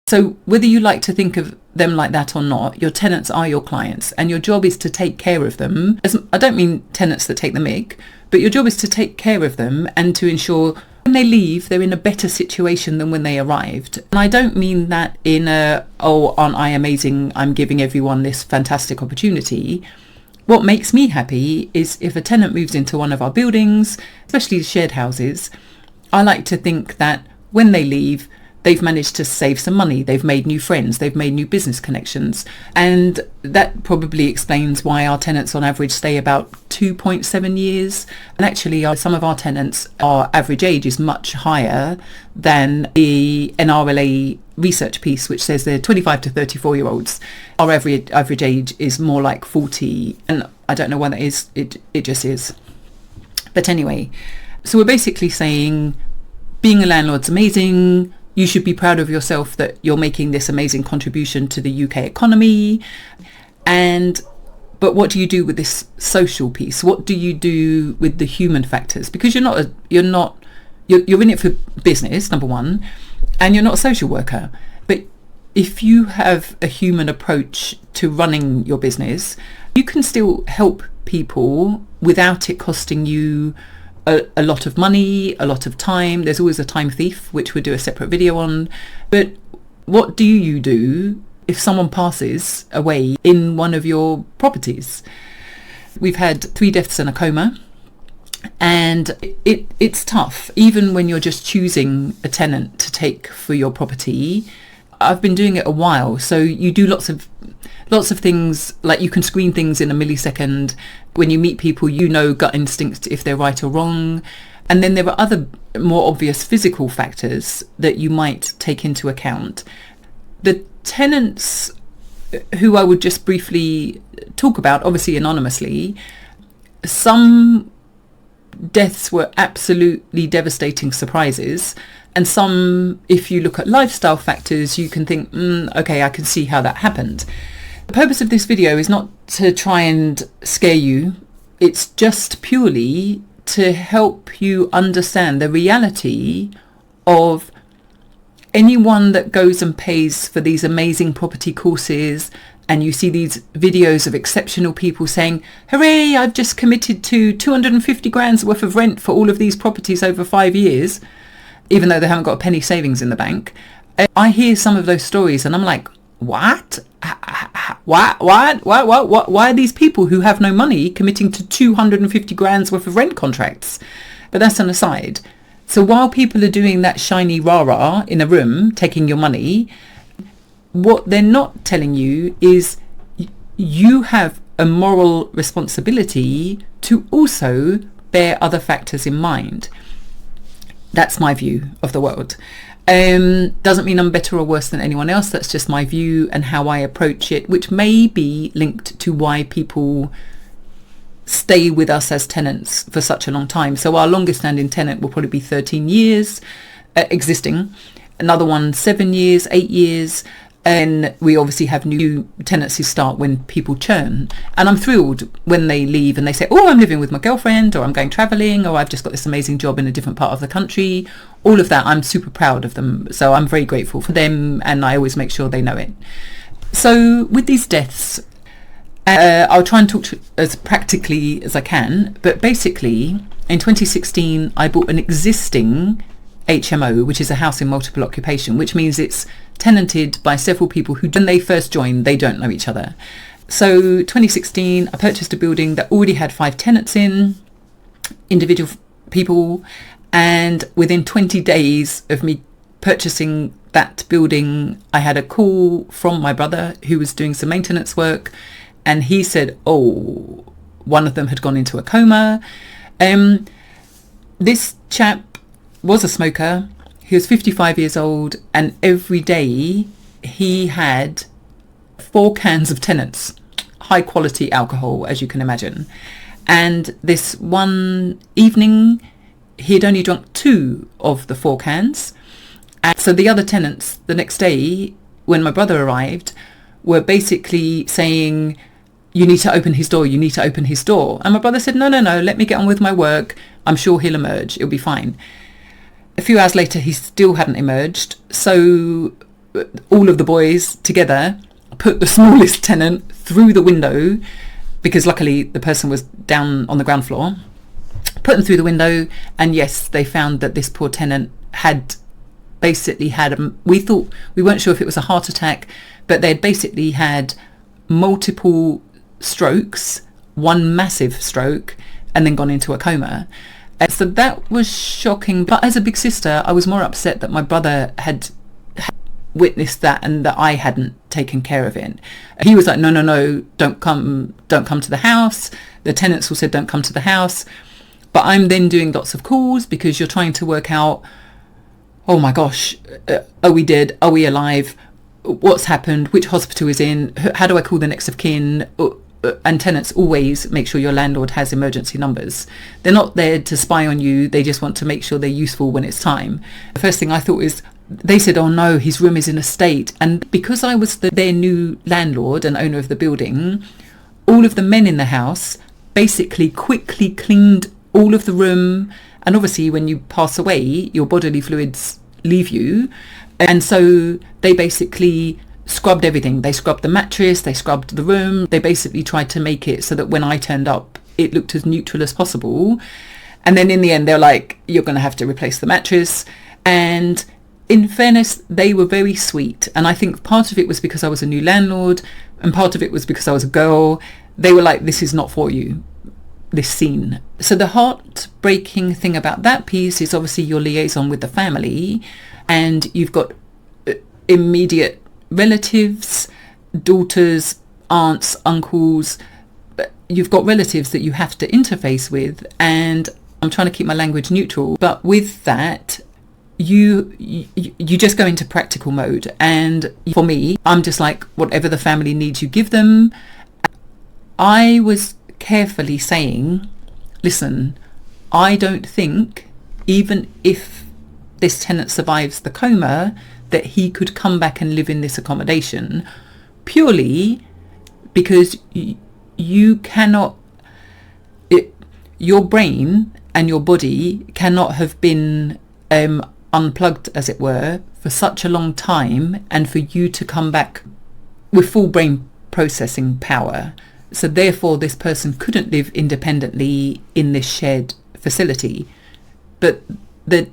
So whether you like to think of them like that or not, your tenants are your clients, and your job is to take care of them. I don't mean tenants that take the mick, but your job is to take care of them and to ensure when they leave, they're in a better situation than when they arrived. And I don't mean that in oh, aren't I amazing, I'm giving everyone this fantastic opportunity. What makes me happy is if a tenant moves into one of our buildings, especially shared houses, I like to think that when they leave, they've managed to save some money, they've made new friends, they've made new business connections. And that probably explains why our tenants on average stay about 2.7 years. And actually some of our tenants, our average age is much higher than the NRLA research piece, which says they're 25 to 34-year-olds. Our average age is more like 40. And I don't know why that is, it just is. But anyway, so we're basically saying being a landlord's amazing. You should be proud of yourself that you're making this amazing contribution to the UK economy. But what do you do with this social piece? What do you do with the human factors? Because you're in it for business, number one, and you're not a social worker. But if you have a human approach to running your business, you can still help people without it costing you a lot of money, a lot of time. There's always a time thief, which we'll do a separate video on. But what do you do if someone passes away in one of your properties? We've had 3 deaths and a coma, and it's tough, even when you're just choosing a tenant to take for your property. I've been doing it a while, so you do lots of things, like you can screen things in a millisecond. When you meet people, you know gut instinct if they're right or wrong. And then there are other more obvious physical factors that you might take into account. The tenants who I would just briefly talk about, obviously anonymously, some deaths were absolutely devastating surprises. And some, if you look at lifestyle factors, you can think, okay, I can see how that happened. The purpose of this video is not to try and scare you. It's just purely to help you understand the reality of anyone that goes and pays for these amazing property courses, and you see these videos of exceptional people saying, hooray, I've just committed to 250 grand's worth of rent for all of these properties over 5 years, even though they haven't got a penny savings in the bank. I hear some of those stories and I'm like, what? What? Why are these people who have no money committing to 250 grand's worth of rent contracts? But that's an aside. So while people are doing that shiny rah-rah in a room, taking your money, what they're not telling you is you have a moral responsibility to also bear other factors in mind. That's my view of the world. Doesn't mean I'm better or worse than anyone else. That's just my view and how I approach it, which may be linked to why people stay with us as tenants for such a long time. So our longest standing tenant will probably be 13 years existing. Another one, 7 years, 8 years. And we obviously have new tenants who start when people churn. And I'm thrilled when they leave and they say, oh, I'm living with my girlfriend, or I'm going traveling, or I've just got this amazing job in a different part of the country. All of that, I'm super proud of them. So I'm very grateful for them, and I always make sure they know it. So with these deaths, I'll try and talk to as practically as I can. But basically, in 2016, I bought an existing HMO, which is a house in multiple occupation, which means it's tenanted by several people who, when they first join, they don't know each other. So 2016, I purchased a building that already had 5 tenants in, individual people, and within 20 days of me purchasing that building, I had a call from my brother who was doing some maintenance work, and he said, oh, one of them had gone into a coma. This chap was a smoker. He was 55 years old, and every day he had 4 cans of Tenants, high quality alcohol, as you can imagine. And this one evening, he had only drunk 2 of the 4 cans. And so the other tenants the next day, when my brother arrived, were basically saying, you need to open his door, you need to open his door. And my brother said, no, let me get on with my work. I'm sure he'll emerge. It'll be fine. A few hours later, he still hadn't emerged. So all of the boys together, put the smallest tenant through the window, because luckily the person was down on the ground floor, put them through the window, and yes, they found that this poor tenant had basically had, we weren't sure if it was a heart attack, but they'd basically had multiple strokes, one massive stroke, and then gone into a coma. So that was shocking. But as a big sister, I was more upset that my brother had witnessed that and that I hadn't taken care of it. He was like, no, don't come to the house. The tenants all said, don't come to the house. But I'm then doing lots of calls because you're trying to work out, oh my gosh, are we dead? Are we alive? What's happened? Which hospital is in? How do I call the next of kin? And tenants always make sure your landlord has emergency numbers. They're not there to spy on you. They just want to make sure they're useful when it's time. The first thing I thought is, they said, oh no, his room is in a state. And because I was their new landlord and owner of the building, all of the men in the house basically quickly cleaned all of the room. And obviously when you pass away, your bodily fluids leave you. And so they basically scrubbed everything. They scrubbed the mattress, they scrubbed the room. They basically tried to make it so that when I turned up, it looked as neutral as possible. And then in the end, they're like, you're going to have to replace the mattress. And in fairness, they were very sweet. And I think part of it was because I was a new landlord, and part of it was because I was a girl. They were like, this is not for you, this scene. So the heartbreaking thing about that piece is obviously your liaison with the family, and you've got immediate relatives, daughters, aunts, uncles. You've got relatives that you have to interface with, and I'm trying to keep my language neutral, but with that you just go into practical mode. And for me, I'm just like, whatever the family needs, you give them. I was carefully saying, listen, I don't think, even if this tenant survives the coma, that he could come back and live in this accommodation, purely because you cannot, your brain and your body cannot have been unplugged, as it were, for such a long time, and for you to come back with full brain processing power. So therefore this person couldn't live independently in this shared facility. But the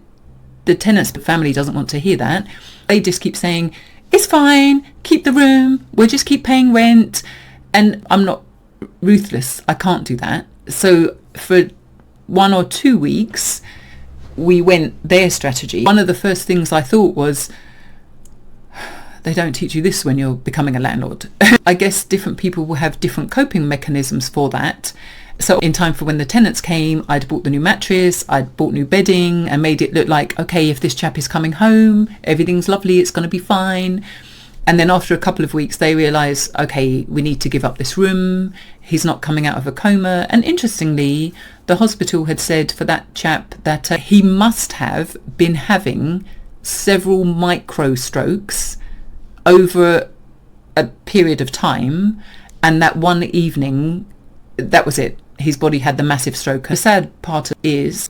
tenant's family doesn't want to hear that. They just keep saying, it's fine, keep the room, we'll just keep paying rent. And I'm not ruthless, I can't do that. So for 1 or 2 weeks, we went their strategy. One of the first things I thought was, they don't teach you this when you're becoming a landlord. I guess different people will have different coping mechanisms for that. So in time for when the tenants came, I'd bought the new mattress, I'd bought new bedding, and made it look like, okay, if this chap is coming home, everything's lovely, it's going to be fine. And then after a couple of weeks, they realised, okay, we need to give up this room. He's not coming out of a coma. And interestingly, the hospital had said for that chap that he must have been having several micro strokes over a period of time. And that one evening, that was it. His body had the massive stroke. The sad part is,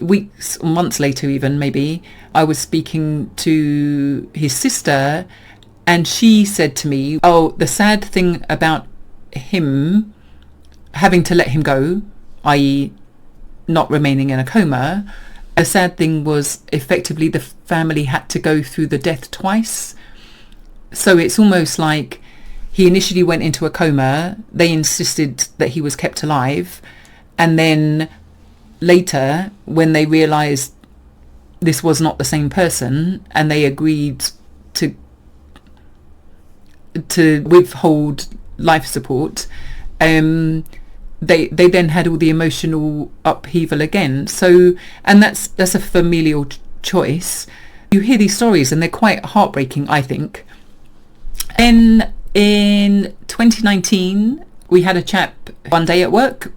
weeks, months later even, maybe, I was speaking to his sister, and she said to me, oh, the sad thing about him having to let him go, i.e. not remaining in a coma, the sad thing was effectively the family had to go through the death twice. So it's almost like he initially went into a coma, they insisted that he was kept alive, and then later, when they realised this was not the same person, and they agreed to withhold life support, they then had all the emotional upheaval again. So, and that's a familial choice. You hear these stories and they're quite heartbreaking, I think. Then in 2019, we had a chap one day at work.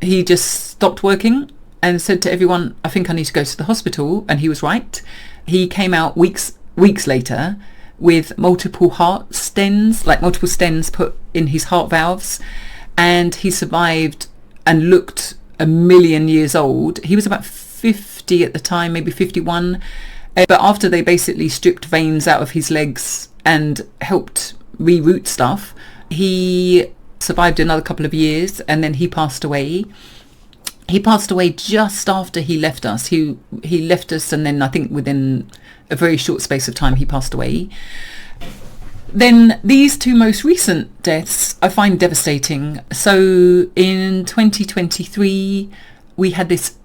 He just stopped working and said to everyone, I think I need to go to the hospital. And he was right. He came out weeks later with multiple heart stents, like multiple stents put in his heart valves. And he survived and looked 1,000,000 years old. He was about 50 at the time, maybe 51. But after they basically stripped veins out of his legs and helped reroute stuff, he survived another couple of years, and then he passed away. He passed away just after he left us. He left us, and then I think within a very short space of time he passed away. Then these two most recent deaths I find devastating. So in 2023, we had this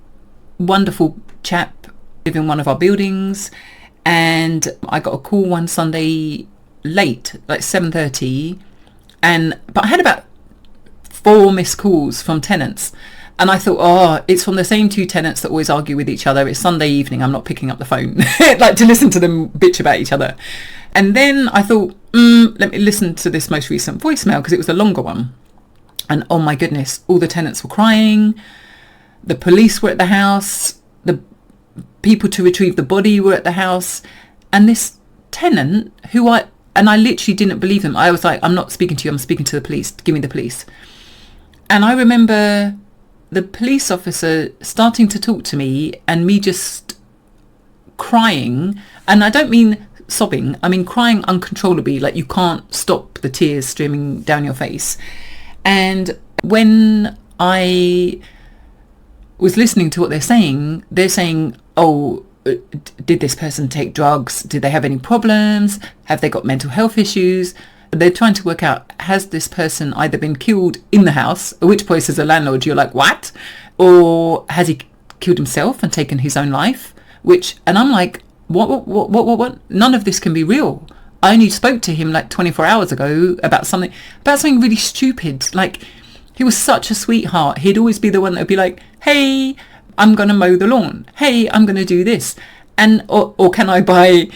wonderful chap live in one of our buildings, and I got a call one Sunday late, like 7:30, but I had about 4 missed calls from tenants. And I thought, oh, it's from the same 2 tenants that always argue with each other. It's Sunday evening, I'm not picking up the phone, like to listen to them bitch about each other. And then I thought, let me listen to this most recent voicemail, because it was a longer one. And oh my goodness, all the tenants were crying. The police were at the house. The people to retrieve the body were at the house. And this tenant, I literally didn't believe them. I was like, I'm not speaking to you, I'm speaking to the police. Give me the police. And I remember the police officer starting to talk to me and me just crying. And I don't mean sobbing, I mean crying uncontrollably, like you can't stop the tears streaming down your face. And when I was listening to what they're saying, oh, did this person take drugs? Did they have any problems? Have they got mental health issues? They're trying to work out, has this person either been killed in the house, at which point as a landlord you're like, what? Or has he killed himself and taken his own life? And I'm like, what? None of this can be real. I only spoke to him like 24 hours ago about something really stupid. Like, he was such a sweetheart. He'd always be the one that would be like, hey, I'm going to mow the lawn. Hey, I'm going to do this. And, or can I buy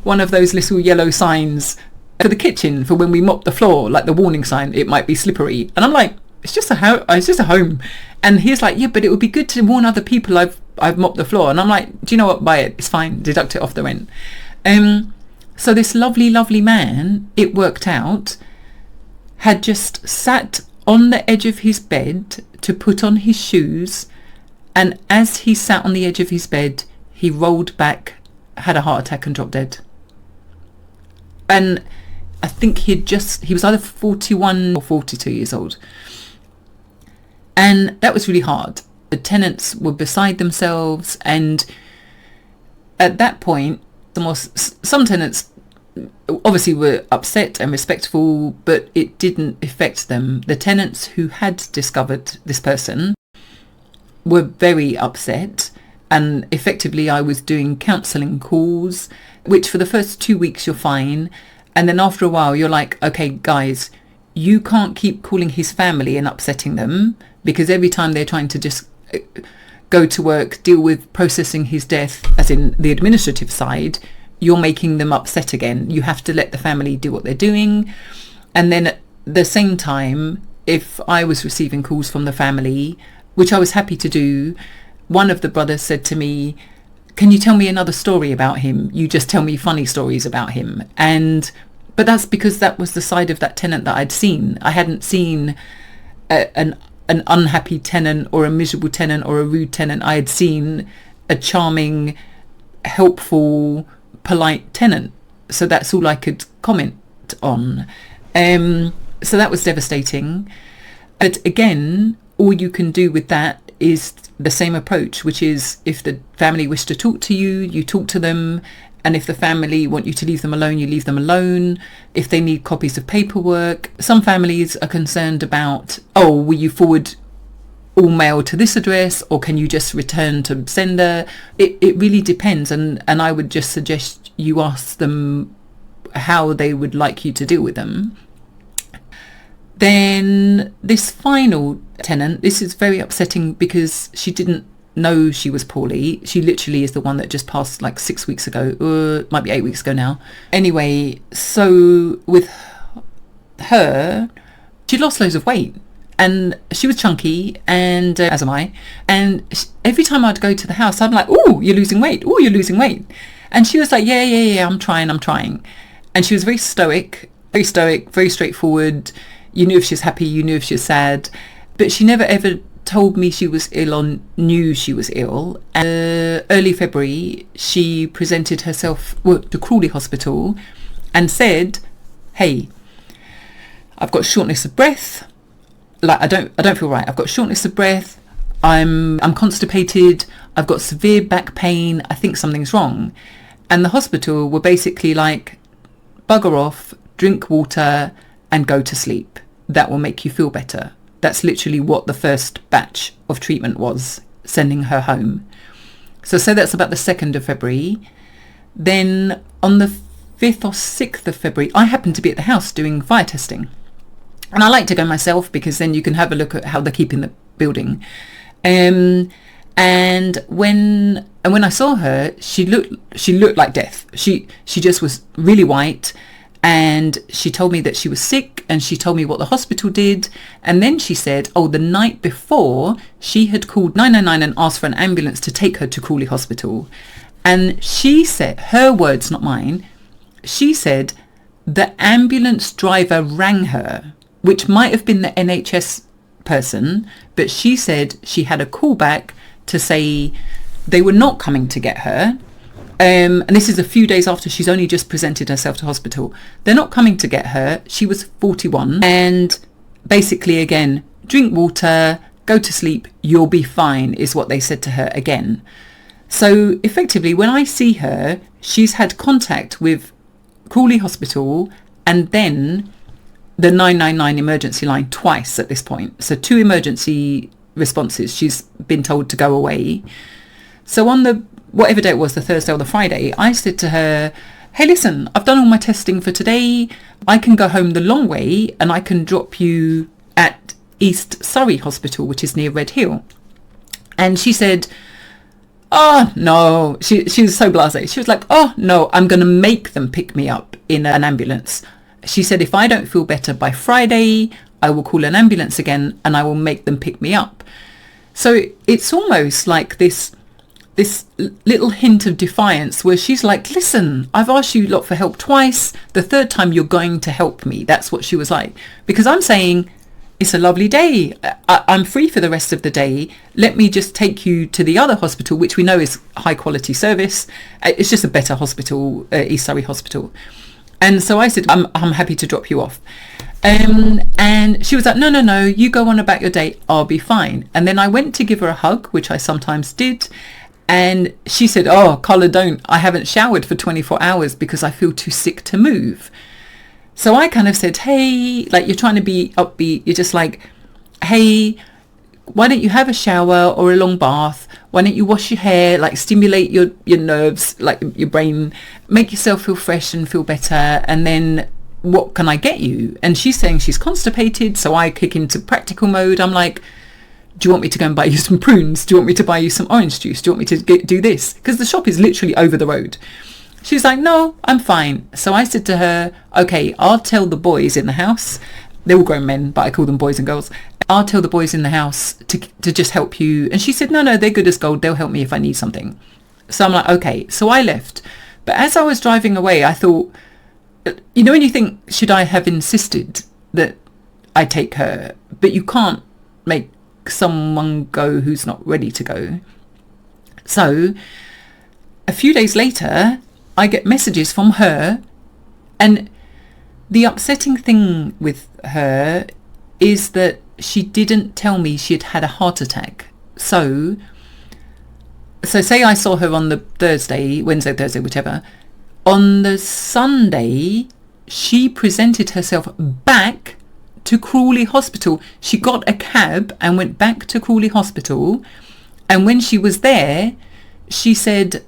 one of those little yellow signs for the kitchen for when we mop the floor, like the warning sign, it might be slippery. And I'm like, it's just a home. And he's like, yeah, but it would be good to warn other people I've mopped the floor. And I'm like, do you know what? Buy it. It's fine. Deduct it off the rent. So this lovely, lovely man, it worked out, had just sat on the edge of his bed to put on his shoes. And as he sat on the edge of his bed, he rolled back, had a heart attack and dropped dead. And I think he was either 41 or 42 years old. And that was really hard. The tenants were beside themselves, and at that point, some tenants obviously were upset and respectful, but it didn't affect them. The tenants who had discovered this person were very upset, and effectively I was doing counselling calls, which for the first 2 weeks you're fine, and then after a while you're like, okay guys, you can't keep calling his family and upsetting them, because every time they're trying to just go to work, deal with processing his death, as in the administrative side, you're making them upset again. You have to let the family do what they're doing. And then at the same time, if I was receiving calls from the family, which I was happy to do, one of the brothers said to me, can you tell me another story about him? You just tell me funny stories about him. But that's because that was the side of that tenant that I'd seen. I hadn't seen an unhappy tenant or a miserable tenant or a rude tenant. I had seen a charming, helpful, polite tenant. So that's all I could comment on. So that was devastating. But again, all you can do with that is the same approach, which is if the family wish to talk to you, you talk to them. And if the family want you to leave them alone, you leave them alone. If they need copies of paperwork, some families are concerned about, oh, will you forward all mail to this address, or can you just return to sender? It really depends. And I would just suggest you ask them how they would like you to deal with them. Then this final tenant, this is very upsetting because she didn't know she was poorly. She literally is the one that just passed like 6 weeks ago, or might be 8 weeks ago now. Anyway, so with her, she lost loads of weight, and she was chunky, and as am I. And every time I'd go to the house, I'm like, oh, you're losing weight. Oh, you're losing weight. And she was like, yeah, I'm trying. And she was very stoic, very straightforward. You knew if she was happy, you knew if she was sad, but she never ever told me she was ill or knew she was ill. Early February, she presented herself to Crawley Hospital and said, hey, I've got shortness of breath. Like, I don't feel right. I've got shortness of breath. I'm constipated. I've got severe back pain. I think something's wrong. And the hospital were basically like, bugger off, drink water and go to sleep. That will make you feel better. That's literally what the first batch of treatment was, sending her home. So that's about the 2nd of February. Then on the 5th or 6th of February, I happened to be at the house doing fire testing. And I like to go myself because then you can have a look at how they're keeping the building. And when I saw her, she looked like death. She just was really white. And she told me that she was sick, and she told me what the hospital did. And then she said, the night before she had called 999 and asked for an ambulance to take her to Crawley Hospital. And she said, her words, not mine, she said the ambulance driver rang her, which might have been the NHS person, but she said she had a call back to say they were not coming to get her. And this is a few days after she's only just presented herself to hospital. They're not coming to get her. She was 41. And basically, again, drink water, go to sleep, you'll be fine, is what they said to her again. So effectively, when I see her, she's had contact with Crawley Hospital and then the 999 emergency line twice at this point. So 2 emergency responses. She's been told to go away. So on the whatever day it was, the Thursday or the Friday, I said to her, hey, listen, I've done all my testing for today. I can go home the long way and I can drop you at East Surrey Hospital, which is near Red Hill. And she said, oh, no. She was so blasé. She was like, oh, no, I'm going to make them pick me up in an ambulance. She said, if I don't feel better by Friday, I will call an ambulance again and I will make them pick me up. So it's almost like this little hint of defiance where she's like, listen, I've asked you lot for help twice. The third time you're going to help me. That's what she was like. Because I'm saying, it's a lovely day. I'm free for the rest of the day. Let me just take you to the other hospital, which we know is high quality service. It's just a better hospital, East Surrey Hospital. And so I said, I'm happy to drop you off. And she was like, no, you go on about your day. I'll be fine. And then I went to give her a hug, which I sometimes did. And she said, oh, Carla, don't. I haven't showered for 24 hours because I feel too sick to move. So I kind of said, hey, like, you're trying to be upbeat. You're just like, hey, why don't you have a shower or a long bath? Why don't you wash your hair, like stimulate your nerves, like your brain, make yourself feel fresh and feel better. And then what can I get you? And she's saying she's constipated. So I kick into practical mode. I'm like, do you want me to go and buy you some prunes? Do you want me to buy you some orange juice? Do you want me to do this? Because the shop is literally over the road. She's like, no, I'm fine. So I said to her, okay, I'll tell the boys in the house. They're all grown men, but I call them boys and girls. I'll tell the boys in the house to just help you. And she said, no, they're good as gold. They'll help me if I need something. So I'm like, okay. So I left. But as I was driving away, I thought, you know, when you think, should I have insisted that I take her? But you can't make someone go who's not ready to go. So a few days later, I get messages from her, and the upsetting thing with her is that she didn't tell me she had had a heart attack. So say I saw her on the Wednesday, Thursday, whichever. On the Sunday, she presented herself back to Crawley Hospital. She got a cab and went back to Crawley Hospital. And when she was there, she said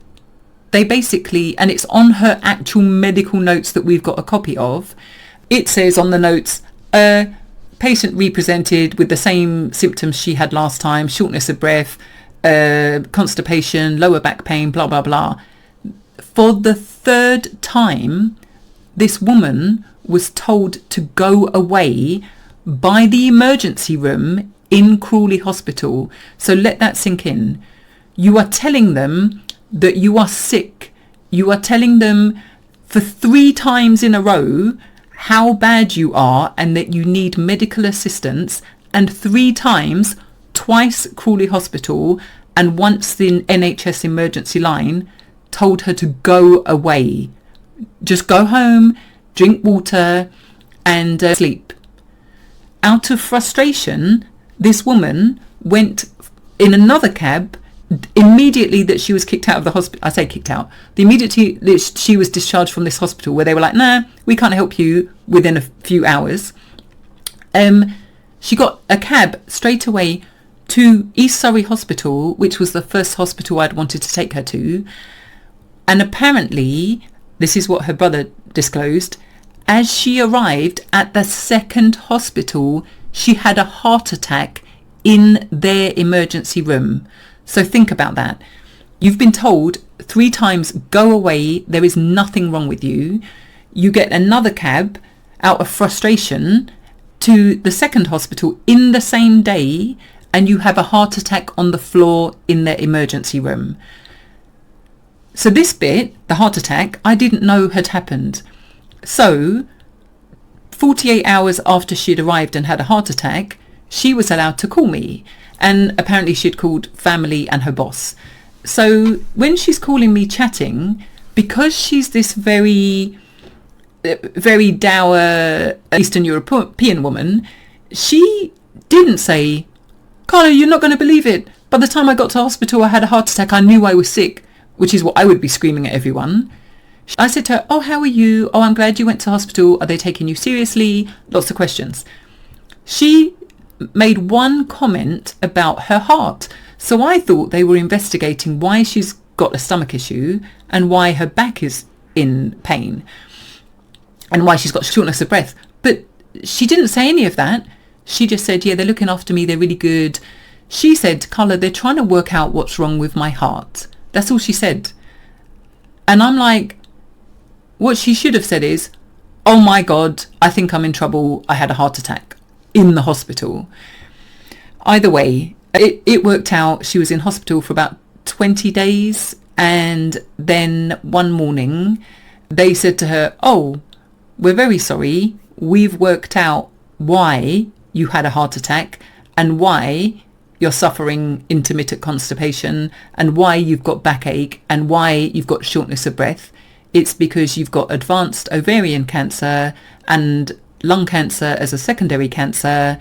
they basically, and it's on her actual medical notes that we've got a copy of, it says on the notes, patient represented with the same symptoms she had last time, shortness of breath, constipation, lower back pain, blah, blah, blah. For the third time, this woman was told to go away by the emergency room in Crawley Hospital. So let that sink in. You are telling them that you are sick. You are telling them for 3 times in a row how bad you are and that you need medical assistance, and 3 times twice Crawley Hospital and once the NHS emergency line told her to go away. Just go home, drink water and sleep. Out of frustration, this woman went in another cab immediately that she was kicked out of the hospital. I say kicked out. The immediately that she was discharged from this hospital, where they were like, nah, we can't help you within a few hours. She got a cab straight away to East Surrey Hospital, which was the first hospital I'd wanted to take her to. And apparently, this is what her brother disclosed, as she arrived at the second hospital, she had a heart attack in their emergency room. So think about that. You've been told 3 times, go away, there is nothing wrong with you. You get another cab out of frustration to the second hospital in the same day, and you have a heart attack on the floor in their emergency room. So this bit, the heart attack, I didn't know had happened. So 48 hours after she'd arrived and had a heart attack, she was allowed to call me. And apparently she'd called family and her boss. So when she's calling me chatting, because she's this very dour Eastern European woman, she didn't say, Carla, you're not going to believe it. By the time I got to hospital, I had a heart attack. I knew I was sick, which is what I would be screaming at everyone. I said to her, oh, how are you? Oh, I'm glad you went to hospital. Are they taking you seriously? Lots of questions. She made one comment about her heart. So I thought they were investigating why she's got a stomach issue and why her back is in pain and why she's got shortness of breath. But she didn't say any of that. She just said, yeah, they're looking after me. They're really good. She said, Carla, they're trying to work out what's wrong with my heart. That's all she said. And I'm like, what she should have said is, oh my God, I think I'm in trouble. I had a heart attack in the hospital. Either way, it worked out. She was in hospital for about 20 days. And then one morning they said to her, oh, we're very sorry. We've worked out why you had a heart attack and why you're suffering intermittent constipation and why you've got backache and why you've got shortness of breath. It's because you've got advanced ovarian cancer and lung cancer as a secondary cancer.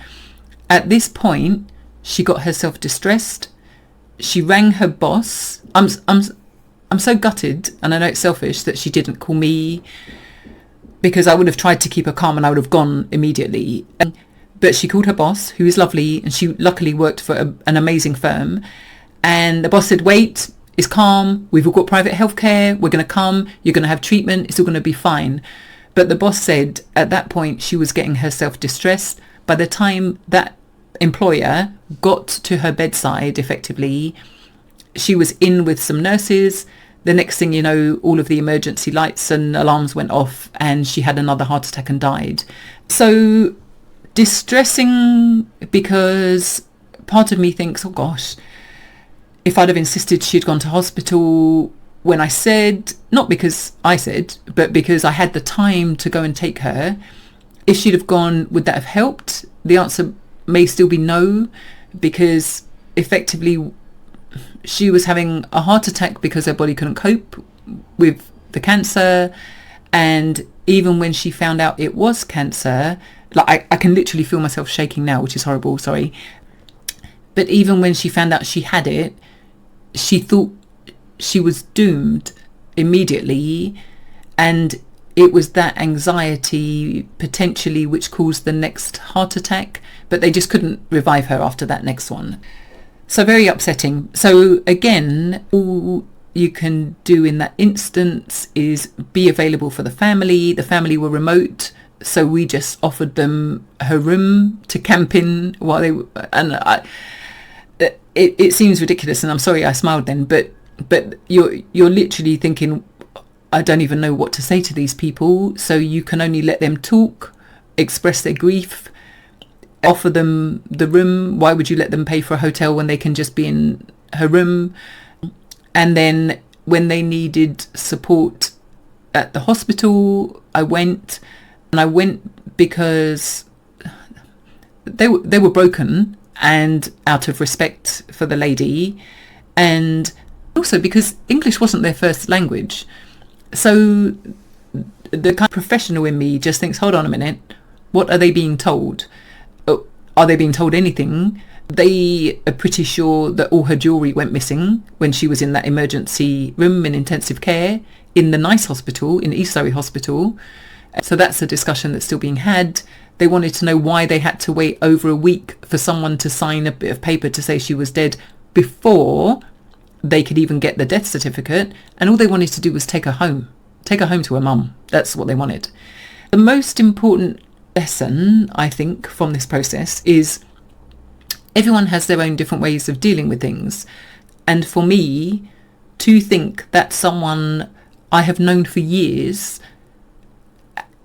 At this point, she got herself distressed. She rang her boss. I'm so gutted, and I know it's selfish that she didn't call me, because I would have tried to keep her calm and I would have gone immediately. But she called her boss, who is lovely, and she luckily worked for an amazing firm. And the boss said, wait, it's calm. We've all got private healthcare. We're going to come. You're going to have treatment. It's all going to be fine. But the boss said at that point she was getting herself distressed. By the time that employer got to her bedside, effectively, she was in with some nurses. The next thing you know, all of the emergency lights and alarms went off and she had another heart attack and died. So distressing, because part of me thinks, oh gosh, if I'd have insisted she'd gone to hospital when I said, not because I said, but because I had the time to go and take her, if she'd have gone, would that have helped? The answer may still be no, because effectively she was having a heart attack because her body couldn't cope with the cancer. And even when she found out it was cancer, like I can literally feel myself shaking now, which is horrible, sorry. But even when she found out she had it, she thought she was doomed immediately. And it was that anxiety potentially which caused the next heart attack, but they just couldn't revive her after that next one. So very upsetting. So again, all you can do in that instance is be available for the family. The family were remote, so we just offered them her room to camp in while they were, and it seems ridiculous, and I'm sorry I smiled then, but you're literally thinking, I don't even know what to say to these people. So you can only let them talk, express their grief, offer them the room. Why would you let them pay for a hotel when they can just be in her room? And then when they needed support at the hospital, I went, and I went because they were broken and out of respect for the lady, and also because English wasn't their first language. So the kind of professional in me just thinks, hold on a minute, what are they being told? Are they being told anything? They are pretty sure that all her jewellery went missing when she was in that emergency room in intensive care in the NICE hospital, in East Surrey Hospital. So that's a discussion that's still being had. They wanted to know why they had to wait over a week for someone to sign a bit of paper to say she was dead before they could even get the death certificate. And all they wanted to do was take her home to her mum. That's what they wanted. The most important lesson, I think, from this process is everyone has their own different ways of dealing with things. And for me, to think that someone I have known for years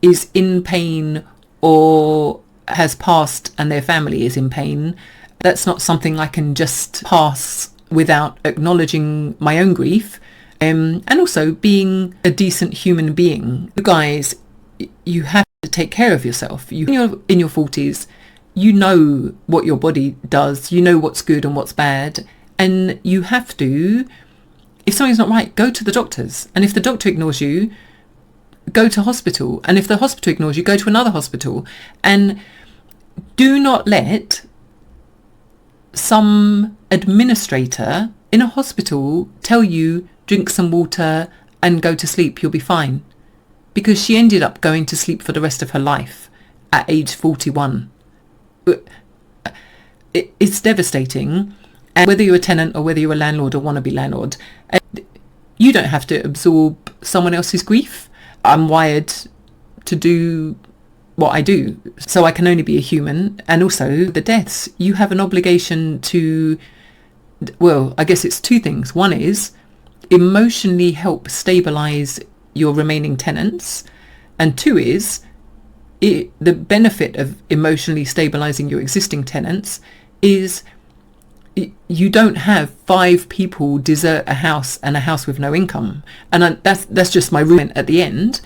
is in pain or has passed and their family is in pain, that's not something I can just pass without acknowledging my own grief, and also being a decent human being. You guys, you have to take care of yourself. You're in your 40s, you know what your body does, you know what's good and what's bad, and you have to, if something's not right, go to the doctors. And if the doctor ignores you, go to hospital. And if the hospital ignores you, go to another hospital. And do not let some administrator in a hospital tell you, drink some water and go to sleep, you'll be fine. Because she ended up going to sleep for the rest of her life at age 41. It's devastating. And whether you're a tenant or whether you're a landlord or wannabe landlord, you don't have to absorb someone else's grief. I'm wired to do what I do, so I can only be a human. And also the deaths, you have an obligation to, well, I guess it's two things. One is emotionally help stabilize your remaining tenants, and two is the benefit of emotionally stabilizing your existing tenants is you don't have 5 people desert a house and a house with no income. And that's just my rule at the end,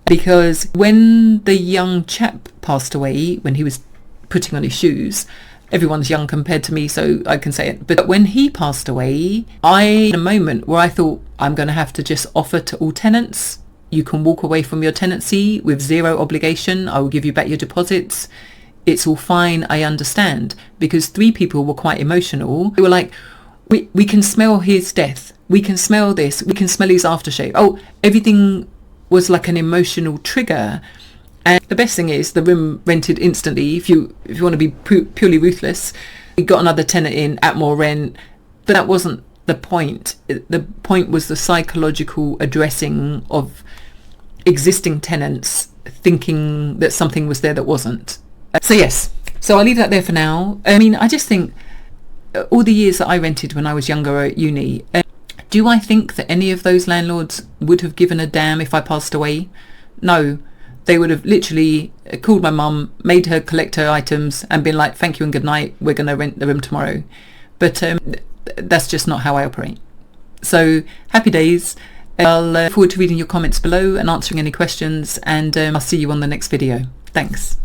because when the young chap passed away, when he was putting on his shoes, everyone's young compared to me, so I can say it, but when he passed away, I had a moment where I thought, I'm going to have to just offer to all tenants, you can walk away from your tenancy with 0 obligation, I will give you back your deposits, it's all fine, I understand. Because 3 people were quite emotional. They were like, we can smell his death, we can smell this, we can smell his aftershave. Oh, everything was like an emotional trigger. And the best thing is the room rented instantly. If you want to be purely ruthless, we got another tenant in at more rent, but that wasn't the point. The point was the psychological addressing of existing tenants thinking that something was there that wasn't. So yes, so I'll leave that there for now. I mean, I just think all the years that I rented when I was younger at uni, do I think that any of those landlords would have given a damn if I passed away? No. They would have literally called my mum, made her collect her items and been like, thank you and good night, we're going to rent the room tomorrow. But that's just not how I operate. So happy days. I'll look forward to reading your comments below and answering any questions, and I'll see you on the next video. Thanks.